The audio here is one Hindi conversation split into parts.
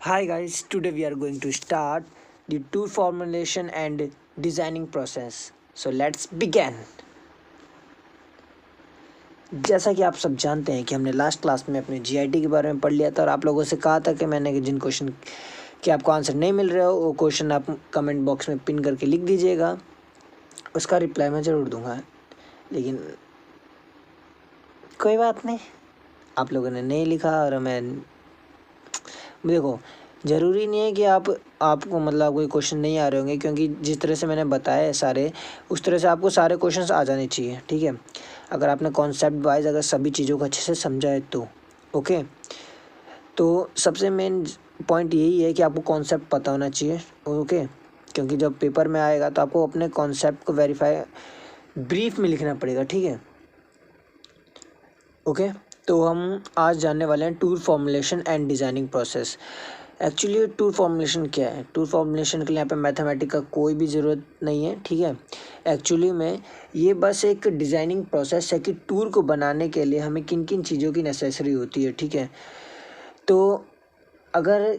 Hi guys, today we are going to start the tour formulation and designing process. So let's begin. जैसा कि आप सब जानते हैं कि हमने लास्ट क्लास में अपने जीआईटी के बारे में पढ़ लिया था और आप लोगों से कहा था कि मैंने जिन क्वेश्चन के आपको आंसर नहीं मिल रहे हो वो क्वेश्चन आप कमेंट बॉक्स में पिन करके लिख दीजिएगा। उसका रिप्लाई मैं ज़रूर दूंगा, लेकिन कोई बात नहीं, आप लोगों ने नहीं लिखा और मैं देखो, ज़रूरी नहीं है कि आपको मतलब कोई क्वेश्चन नहीं आ रहे होंगे, क्योंकि जिस तरह से मैंने बताया है सारे, उस तरह से आपको सारे क्वेश्चंस आ जाने चाहिए। ठीक है, अगर आपने कॉन्सेप्ट वाइज अगर सभी चीज़ों को अच्छे से समझा है तो ओके। तो सबसे मेन पॉइंट यही है कि आपको कॉन्सेप्ट पता होना चाहिए। ओके, क्योंकि जब पेपर में आएगा तो आपको अपने कॉन्सेप्ट को वेरीफाई ब्रीफ में लिखना पड़ेगा। ठीक है, ओके। तो हम आज जानने वाले हैं tour formulation and designing process. Actually tour formulation क्या है? टूर फॉर्मुलेशन के लिए यहाँ पे मैथमेटिक का कोई भी ज़रूरत नहीं है। ठीक है, एक्चुअली में ये बस एक डिज़ाइनिंग प्रोसेस है कि टूर को बनाने के लिए हमें किन किन चीज़ों की नेसेसरी होती है। ठीक है, तो अगर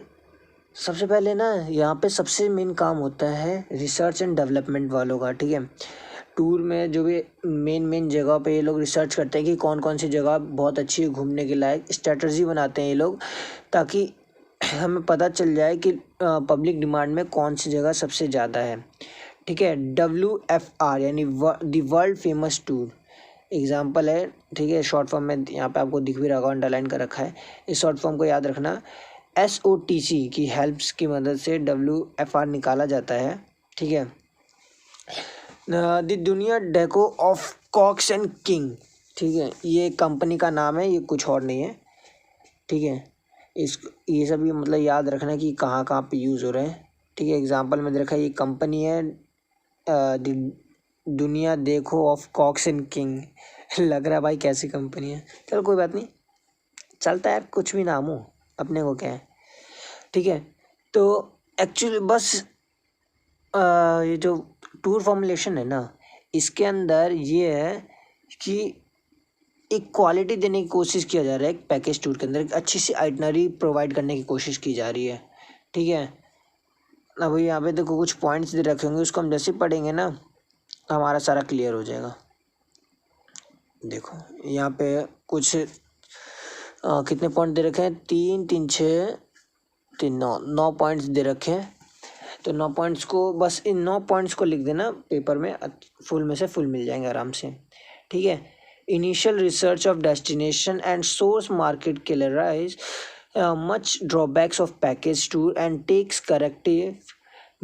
सबसे पहले ना यहाँ पे सबसे मेन काम होता है रिसर्च एंड डेवलपमेंट वालों का। ठीक है, टूर में जो भी मेन जगह पे ये लोग रिसर्च करते हैं कि कौन कौन सी जगह बहुत अच्छी है घूमने के लायक, स्ट्रेटजी बनाते हैं ये लोग, ताकि हमें पता चल जाए कि पब्लिक डिमांड में कौन सी जगह सबसे ज़्यादा है। ठीक है, WFR यानी the world famous tour example है। ठीक है, शॉर्ट फॉर्म में यहाँ पे आपको दिख भी रहा होगा, अंडरलाइन कर रखा है। इस शॉर्ट फॉर्म को याद रखना। SOTC की हेल्प्स की मदद से WFR निकाला जाता है। ठीक है, द दुनिया डेको ऑफ कॉक्स एंड किंग। ठीक है, ये कंपनी का नाम है, ये कुछ और नहीं है। ठीक है, ये सब ये मतलब याद रखना कि कहाँ कहाँ पे यूज़ हो रहे हैं। ठीक है, एग्जांपल में देखा ये कंपनी है दुनिया देखो ऑफ कॉक्स एंड किंग। लग रहा है भाई कैसी कंपनी है, चलो कोई बात नहीं, चलता है, कुछ भी नाम हो, अपने को क्या है। ठीक है, तो एक्चुअली बस ये जो टूर फॉर्मुलेशन है ना, इसके अंदर ये है कि एक क्वालिटी देने की कोशिश किया जा रहा है। एक पैकेज टूर के अंदर एक अच्छी सी आइटनरी प्रोवाइड करने की कोशिश की जा रही है। ठीक है, अब यहाँ पे देखो कुछ पॉइंट्स दे रखे होंगे, उसको हम जैसे पढ़ेंगे ना हमारा सारा क्लियर हो जाएगा। देखो यहाँ पे कुछ कितने पॉइंट दे रखे हैं, 3 3 6 3 9 पॉइंट्स दे रखे हैं। तो 9 पॉइंट्स को बस इन 9 पॉइंट्स को लिख देना पेपर में, फुल में से फुल मिल जाएंगे आराम से। ठीक है, initial research of destination and source market clarifies much drawbacks of package tour and takes corrective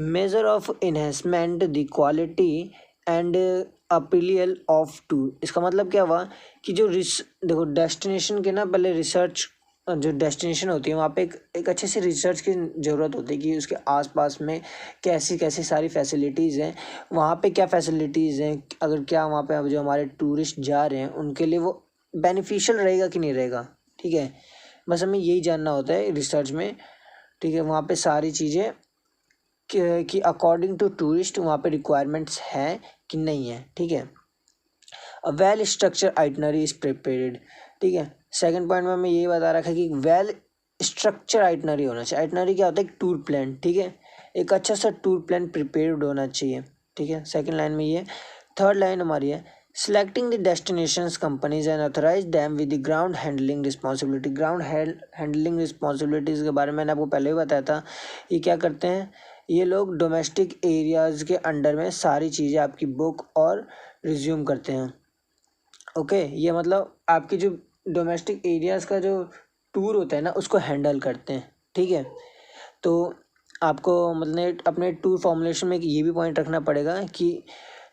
measure of enhancement the quality and appeal of tour। इसका मतलब क्या हुआ कि जो देखो डेस्टिनेशन के ना पहले रिसर्च, जो डेस्टिनेशन होती है वहाँ पे एक अच्छे से रिसर्च की ज़रूरत होती है कि उसके आसपास में कैसी कैसी सारी फैसिलिटीज़ हैं, वहाँ पे क्या फैसिलिटीज़ हैं, अगर क्या वहाँ पे अब जो हमारे टूरिस्ट जा रहे हैं उनके लिए वो बेनिफिशियल रहेगा कि नहीं रहेगा। ठीक है, बस हमें यही जानना होता है रिसर्च में। ठीक है, वहाँ पे सारी चीज़ें कि अकॉर्डिंग टू टूरिस्ट वहाँ पे रिक्वायरमेंट्स हैं कि नहीं है। ठीक है, a well structure itinerary is prepared. ठीक है, सेकंड पॉइंट में हमें यही बता रखा है कि वेल स्ट्रक्चर आइटनरी होना चाहिए। आइटनरी क्या होता है? एक टूर प्लान। ठीक है, एक अच्छा सा टूर प्लान प्रिपेयर्ड होना चाहिए। ठीक है, सेकंड लाइन में ये। थर्ड लाइन हमारी है selecting the destinations companies and authorise them with the ground handling responsibility. Ground handling responsibilities के बारे में मैंने आपको पहले भी बताया था। ये क्या करते हैं, ये लोग डोमेस्टिक एरियाज़ के अंडर में सारी चीज़ें आपकी बुक और रिज्यूम करते हैं। ओके, ये मतलब आपकी जो डोमेस्टिक एरियाज़ का जो टूर होता है ना उसको हैंडल करते हैं। ठीक है, तो आपको मतलब अपने टूर फॉर्मुलेशन में ये भी पॉइंट रखना पड़ेगा कि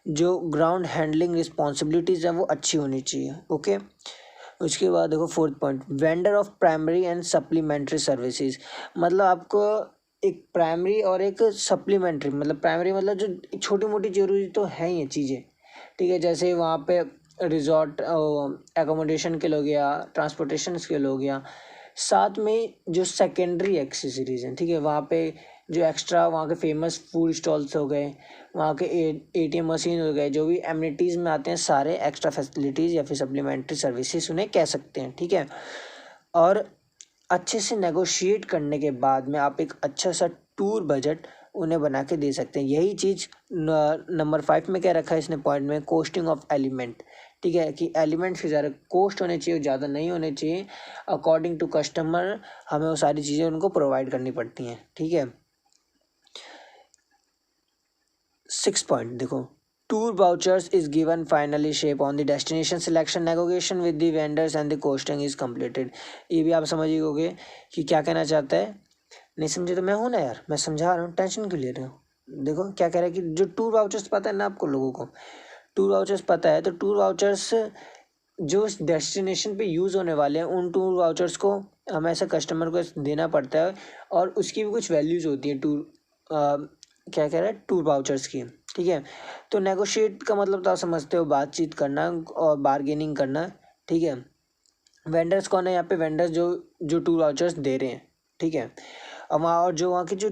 जो ग्राउंड हैंडलिंग रिस्पॉन्सिबिलिटीज़ हैं वो अच्छी होनी चाहिए। ओके, उसके बाद देखो fourth point, vendor of primary and supplementary services. मतलब आपको एक प्राइमरी और एक सप्लीमेंट्री, मतलब प्राइमरी मतलब जो छोटी मोटी जरूरी तो है ही चीज़ें। ठीक है, जैसे वहाँ पे रिजॉर्ट एकोमोडेशन के लिए हो गया, ट्रांसपोर्टेशन के लिए हो गया, साथ में जो सेकेंडरी एक्सेसरीज हैं। ठीक है, वहाँ पे जो एक्स्ट्रा वहाँ के फेमस फूड स्टॉल्स हो गए, वहाँ के ATM मशीन हो गए, जो भी एमिनिटीज़ में आते हैं सारे एक्स्ट्रा फैसिलिटीज़ या फिर सप्लीमेंट्री सर्विसेज उन्हें कह सकते हैं। ठीक है, और अच्छे से नेगोशिएट करने के बाद में आप एक अच्छा सा टूर बजट उन्हें बना के दे सकते हैं। यही चीज़ नंबर 5 में क्या रखा है इसने पॉइंट में, कोस्टिंग ऑफ एलिमेंट। ठीक है, कि एलिमेंट्स की ज़्यादा कोस्ट होने चाहिए, ज़्यादा नहीं होने चाहिए। अकॉर्डिंग टू कस्टमर हमें वो सारी चीज़ें उनको प्रोवाइड करनी पड़ती हैं। ठीक है, 6 पॉइंट देखो, tour vouchers is given finally shape on the destination selection, negotiation with the vendors and the costing is completed. ये भी आप समझ ही होगे कि क्या कहना चाहता है। नहीं समझे तो मैं हूँ ना यार, मैं समझा रहा हूँ, टेंशन क्यों ले रहे हो। देखो क्या कह रहा है कि जो टूर वाउचर्स पता है ना आपको लोगों को, टूर वाउचर्स पता है, तो टूर वाउचर्स जो डेस्टिनेशन पे यूज़ होने वाले हैं उन टूर वाउचर्स को हमें ऐसा कस्टमर को देना पड़ता है, और उसकी भी कुछ वैल्यूज़ होती हैं टूर क्या कह रहा है, टूर वाउचर्स की। ठीक है, तो नेगोशिएट का मतलब तो आप समझते हो, बातचीत करना और बार्गेनिंग करना। ठीक है, वेंडर्स कौन है यहाँ पे, वेंडर्स जो जो टूर वाउचर्स दे रहे हैं। ठीक है, अब वहाँ और जो वहाँ की जो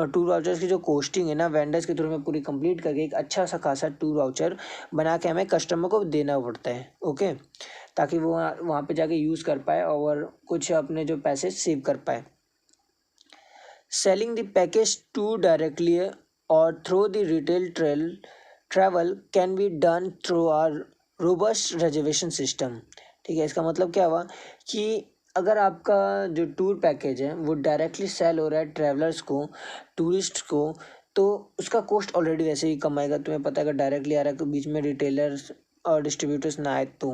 टूर वाउचर्स की जो कोस्टिंग है ना, वेंडर्स के थ्रू में पूरी कंप्लीट करके एक अच्छा सा खासा टूर वाउचर बना के हमें कस्टमर को देना पड़ता है। ओके, ताकि वो वहाँ पे जाके यूज़ कर पाए और कुछ अपने जो पैसे सेव कर पाए। Selling the package tour directly और through the retail travel can be done through our robust reservation system. ठीक है, इसका मतलब क्या हुआ कि अगर आपका जो टूर पैकेज है वो डायरेक्टली सेल हो रहा है ट्रैवलर्स को, टूरिस्ट को, तो उसका कॉस्ट ऑलरेडी वैसे ही कम आएगा। तुम्हें पता है अगर डायरेक्टली आ रहा है तो बीच में रिटेलर्स और डिस्ट्रीब्यूटर्स ना आए तो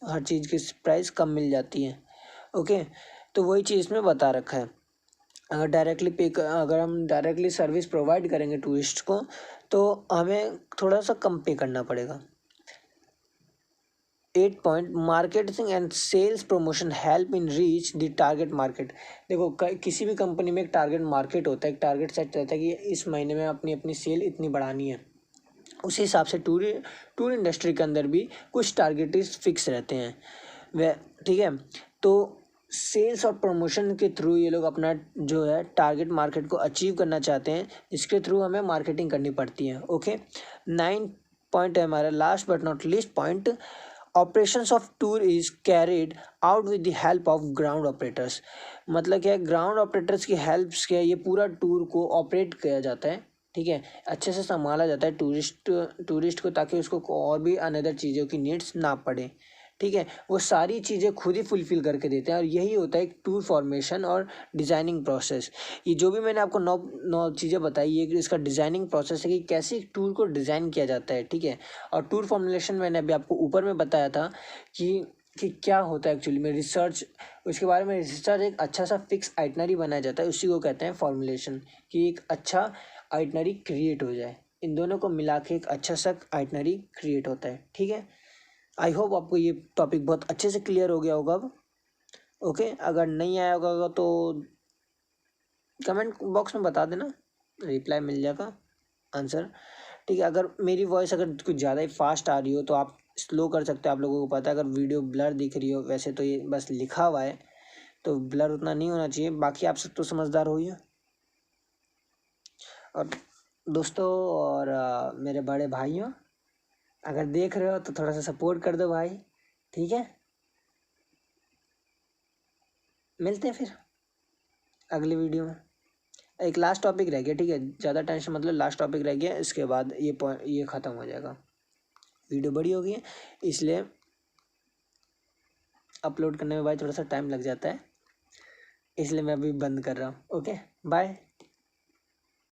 हर चीज़ की प्राइस कम मिल जाती है। ओके, तो वही चीज़ इसमें बता रखा है। अगर हम डायरेक्टली सर्विस प्रोवाइड करेंगे टूरिस्ट को तो हमें थोड़ा सा कम पे करना पड़ेगा। 8 point, marketing and sales promotion help in reach the target market. देखो किसी भी कंपनी में एक टारगेट मार्केट होता है, एक टारगेट सेट रहता है कि इस महीने में अपनी अपनी सेल इतनी बढ़ानी है। उसी हिसाब से टूर इंडस्ट्री के अंदर भी कुछ टारगेट फिक्स रहते हैं वह। ठीक है, तो सेल्स और प्रमोशन के थ्रू ये लोग अपना जो है टारगेट मार्केट को अचीव करना चाहते हैं, जिसके थ्रू हमें मार्केटिंग करनी पड़ती है। ओके, 9 पॉइंट है हमारा last but not least point, operations of tour is carried out with the help of ground operators. मतलब क्या है, ग्राउंड ऑपरेटर्स की हेल्प से ये पूरा टूर को ऑपरेट किया जाता है। ठीक है, अच्छे से संभाला जाता है टूरिस्ट को, ताकि उसको और भी अनदर चीज़ों की नीड्स ना पड़े। ठीक है, वो सारी चीज़ें खुद ही फुलफ़िल करके देते हैं, और यही होता है एक टूर फॉर्मेशन और डिज़ाइनिंग प्रोसेस। ये जो भी मैंने आपको 9 चीज़ें बताई, ये इसका डिज़ाइनिंग प्रोसेस है कि कैसे एक टूर को डिज़ाइन किया जाता है। ठीक है, और टूर फॉर्मुलेशन मैंने अभी आपको ऊपर में बताया था कि क्या होता है एक्चुअली में, रिसर्च उसके बारे में। रिसर्च एक अच्छा सा फिक्स आइटनरी बनाया जाता है, उसी को कहते हैं फॉर्मुलेशन, कि एक अच्छा आइटनरी क्रिएट हो जाए। इन दोनों को मिला के एक अच्छा सा आइटनरी क्रिएट होता है। ठीक है, आई होप आपको ये टॉपिक बहुत अच्छे से क्लियर हो गया होगा अब। ओके, अगर नहीं आया होगा तो कमेंट बॉक्स में बता देना, रिप्लाई मिल जाएगा, आंसर। ठीक है, अगर मेरी वॉइस अगर कुछ ज़्यादा ही फास्ट आ रही हो तो आप स्लो कर सकते हो। आप लोगों को पता है अगर वीडियो ब्लर दिख रही हो, वैसे तो ये बस लिखा हुआ है तो ब्लर उतना नहीं होना चाहिए। बाकी आप सब तो समझदार हो ही। और दोस्तों और मेरे बड़े भाइयों, अगर देख रहे हो तो थोड़ा सा सपोर्ट कर दो भाई। ठीक है, मिलते हैं फिर अगली वीडियो में। एक लास्ट टॉपिक रह गया, ठीक है, ज़्यादा टेंशन मतलब, लास्ट टॉपिक रह गया, इसके बाद ये ख़त्म हो जाएगा। वीडियो बड़ी हो गई है इसलिए अपलोड करने में भाई थोड़ा सा टाइम लग जाता है, इसलिए मैं अभी बंद कर रहा हूँ। Okay, bye.